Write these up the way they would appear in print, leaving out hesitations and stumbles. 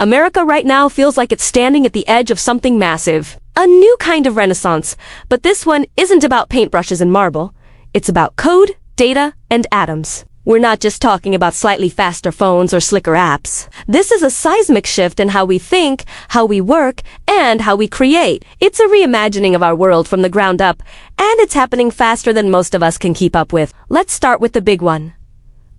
America right now feels like it's standing at the edge of something massive. A new kind of renaissance. But this one isn't about paintbrushes and marble. It's about code, data, and atoms. We're not just talking about slightly faster phones or slicker apps. This is a seismic shift in how we think, how we work, and how we create. It's a reimagining of our world from the ground up, and it's happening faster than most of us can keep up with. Let's start with the big one.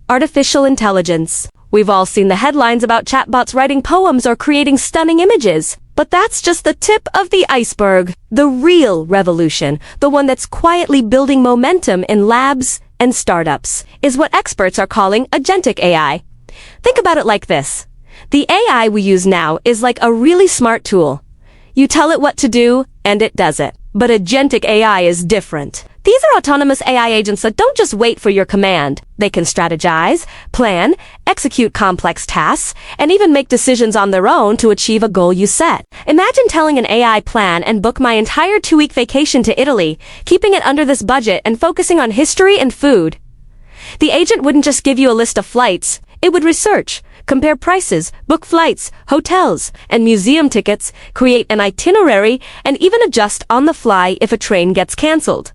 Artificial intelligence. We've all seen the headlines about chatbots writing poems or creating stunning images. But that's just the tip of the iceberg. The real revolution, the one that's quietly building momentum in labs and startups, is what experts are calling agentic AI. Think about it like this. The AI we use now is like a really smart tool. You tell it what to do, and it does it. But agentic AI is different. These are autonomous AI agents that don't just wait for your command. They can strategize, plan, execute complex tasks, and even make decisions on their own to achieve a goal you set. Imagine telling an AI plan and book my entire 2-week vacation to Italy, keeping it under this budget and focusing on history and food. The agent wouldn't just give you a list of flights. It would research, compare prices, book flights, hotels, and museum tickets, create an itinerary, and even adjust on the fly if a train gets canceled.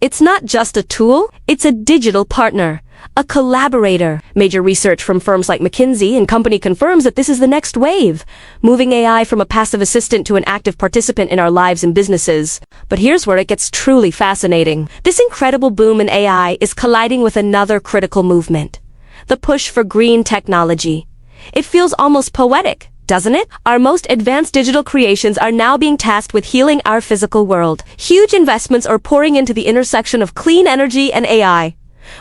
It's not just a tool, it's a digital partner, a collaborator. Major research from firms like McKinsey and Company confirms that this is the next wave, moving AI from a passive assistant to an active participant in our lives and businesses. But here's where it gets truly fascinating. This incredible boom in AI is colliding with another critical movement. The push for green technology. It feels almost poetic, doesn't it? Our most advanced digital creations are now being tasked with healing our physical world. Huge investments are pouring into the intersection of clean energy and AI.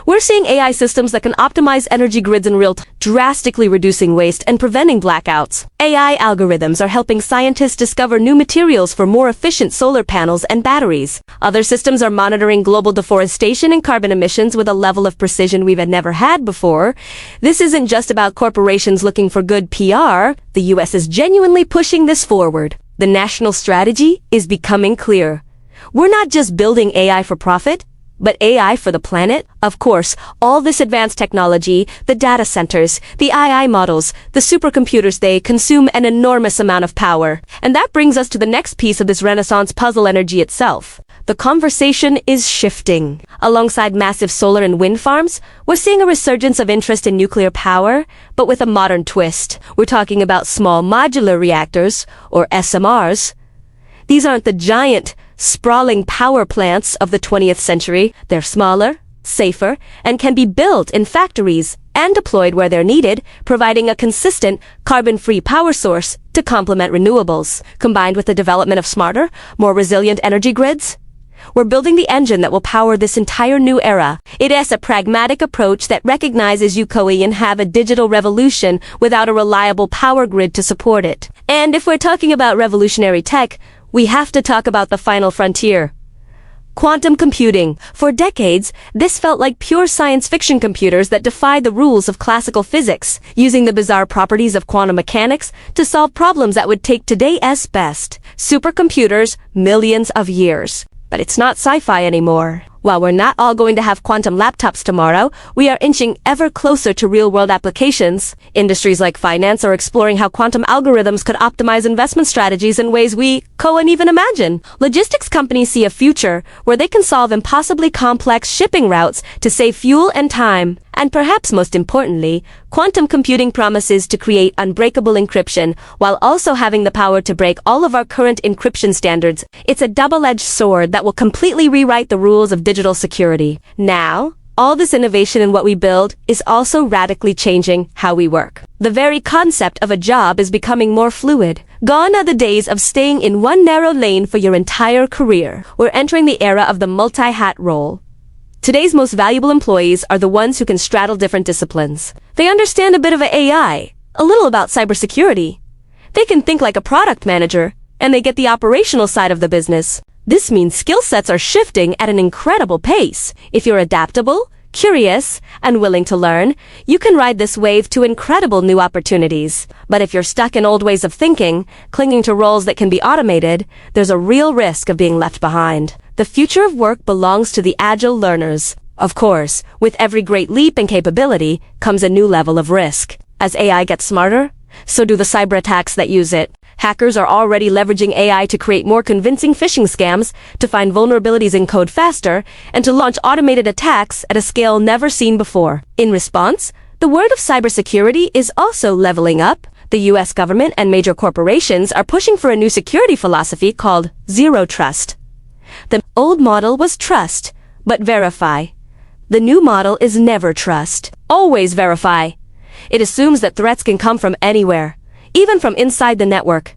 We're seeing AI systems that can optimize energy grids in real time, drastically reducing waste and preventing blackouts. AI algorithms are helping scientists discover new materials for more efficient solar panels and batteries. Other systems are monitoring global deforestation and carbon emissions with a level of precision we've never had before. This isn't just about corporations looking for good PR. The US is genuinely pushing this forward. The national strategy is becoming clear. We're not just building AI for profit, but AI for the planet? Of course, all this advanced technology, the data centers, the AI models, the supercomputers, they consume an enormous amount of power. And that brings us to the next piece of this Renaissance puzzle: energy itself. The conversation is shifting. Alongside massive solar and wind farms, we're seeing a resurgence of interest in nuclear power, but with a modern twist. We're talking about small modular reactors, or SMRs. These aren't the giant, sprawling power plants of the 20th century. They're smaller, safer, and can be built in factories and deployed where they're needed, providing a consistent, carbon-free power source to complement renewables. Combined with the development of smarter, more resilient energy grids, we're building the engine that will power this entire new era. It is a pragmatic approach that recognizes you can't have a digital revolution without a reliable power grid to support it. And if we're talking about revolutionary tech, we have to talk about the final frontier. Quantum computing. For decades, this felt like pure science fiction computers that defied the rules of classical physics, using the bizarre properties of quantum mechanics to solve problems that would take today's best supercomputers millions of years. But it's not sci-fi anymore. While we're not all going to have quantum laptops tomorrow, we are inching ever closer to real-world applications. Industries like finance are exploring how quantum algorithms could optimize investment strategies in ways we can't even imagine. Logistics companies see a future where they can solve impossibly complex shipping routes to save fuel and time. And perhaps most importantly, quantum computing promises to create unbreakable encryption while also having the power to break all of our current encryption standards. It's a double-edged sword that will completely rewrite the rules of digital security. Now, all this innovation in what we build is also radically changing how we work. The very concept of a job is becoming more fluid. Gone are the days of staying in one narrow lane for your entire career. We're entering the era of the multi-hat role. Today's most valuable employees are the ones who can straddle different disciplines. They understand a bit of AI, a little about cybersecurity. They can think like a product manager, and they get the operational side of the business. This means skill sets are shifting at an incredible pace. If you're adaptable, curious, and willing to learn, you can ride this wave to incredible new opportunities. But if you're stuck in old ways of thinking, clinging to roles that can be automated, there's a real risk of being left behind. The future of work belongs to the agile learners. Of course, with every great leap in capability comes a new level of risk. As AI gets smarter, So do the cyber attacks that use it. Hackers are already leveraging AI to create more convincing phishing scams, to find vulnerabilities in code faster, and to launch automated attacks at a scale never seen before. In response, the world of cybersecurity is also leveling up. The US government and major corporations are pushing for a new security philosophy called zero trust. The old model was trust, but verify. The new model is never trust, always verify. It assumes that threats can come from anywhere, even from inside the network.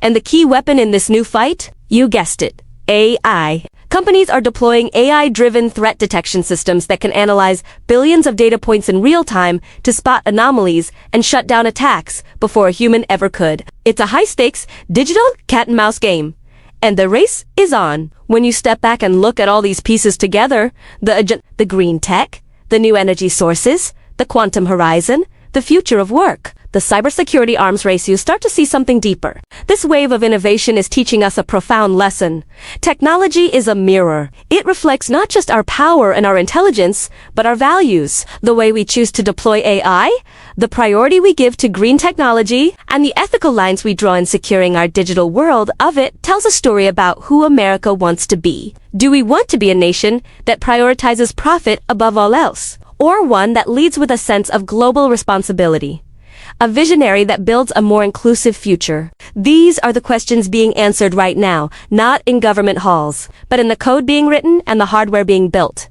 And the key weapon in this new fight? You guessed it, AI. Companies are deploying AI-driven threat detection systems that can analyze billions of data points in real time to spot anomalies and shut down attacks before a human ever could. It's a high-stakes, digital cat-and-mouse game. And the race is on. When you step back and look at all these pieces together, the green tech, the new energy sources, the quantum horizon, the future of work, the cybersecurity arms race, you start to see something deeper. This wave of innovation is teaching us a profound lesson. Technology is a mirror. It reflects not just our power and our intelligence, but our values, the way we choose to deploy AI, the priority we give to green technology, and the ethical lines we draw in securing our digital world of it tells a story about who America wants to be. Do we want to be a nation that prioritizes profit above all else, or one that leads with a sense of global responsibility? A visionary that builds a more inclusive future. These are the questions being answered right now, not in government halls, but in the code being written and the hardware being built.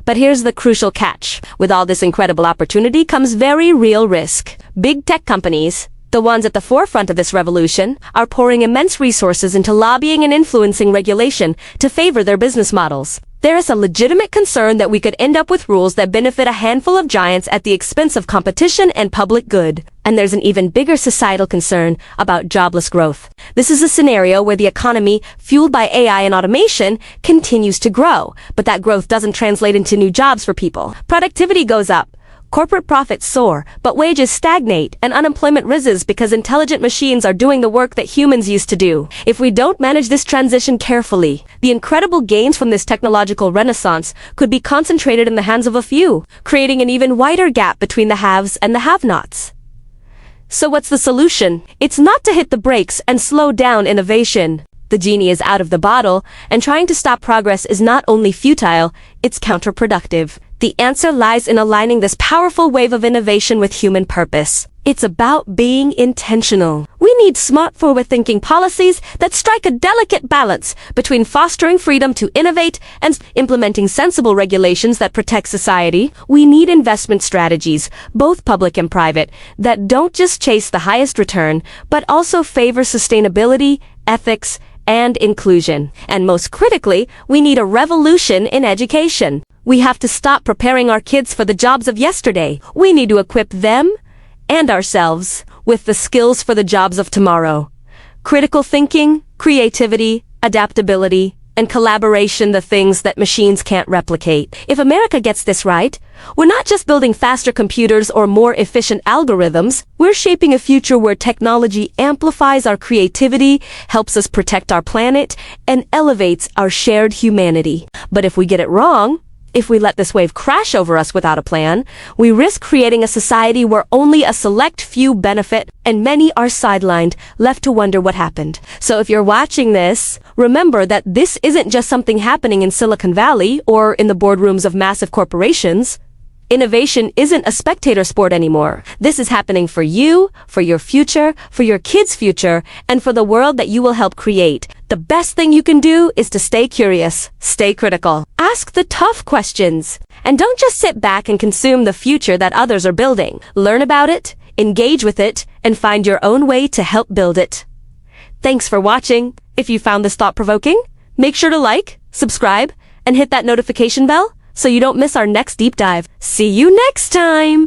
But here's the crucial catch. With all this incredible opportunity comes very real risk. Big tech companies, the ones at the forefront of this revolution, are pouring immense resources into lobbying and influencing regulation to favor their business models. There is a legitimate concern that we could end up with rules that benefit a handful of giants at the expense of competition and public good. And there's an even bigger societal concern about jobless growth. This is a scenario where the economy, fueled by AI and automation, continues to grow, but that growth doesn't translate into new jobs for people. Productivity goes up. Corporate profits soar, but wages stagnate and unemployment rises because intelligent machines are doing the work that humans used to do. If we don't manage this transition carefully, the incredible gains from this technological renaissance could be concentrated in the hands of a few, creating an even wider gap between the haves and the have-nots. So what's the solution? It's not to hit the brakes and slow down innovation. The genie is out of the bottle, and trying to stop progress is not only futile, it's counterproductive. The answer lies in aligning this powerful wave of innovation with human purpose. It's about being intentional. We need smart, forward-thinking policies that strike a delicate balance between fostering freedom to innovate and implementing sensible regulations that protect society. We need investment strategies, both public and private, that don't just chase the highest return, but also favor sustainability, ethics, and inclusion. And most critically, we need a revolution in education. We have to stop preparing our kids for the jobs of yesterday. We need to equip them and ourselves with the skills for the jobs of tomorrow. Critical thinking, creativity, adaptability, and collaboration, the things that machines can't replicate. If America gets this right, we're not just building faster computers or more efficient algorithms, we're shaping a future where technology amplifies our creativity, helps us protect our planet, and elevates our shared humanity. But if we get it wrong, if we let this wave crash over us without a plan, we risk creating a society where only a select few benefit and many are sidelined, left to wonder what happened. So if you're watching this, remember that this isn't just something happening in Silicon Valley or in the boardrooms of massive corporations. Innovation isn't a spectator sport anymore. This is happening for you, for your future, for your kids' future, and for the world that you will help create. The best thing you can do is to stay curious, stay critical, ask the tough questions, and don't just sit back and consume the future that others are building. Learn about it, engage with it, and find your own way to help build it. Thanks for watching. If you found this thought-provoking, make sure to like, subscribe, and hit that notification bell so you don't miss our next deep dive. See you next time!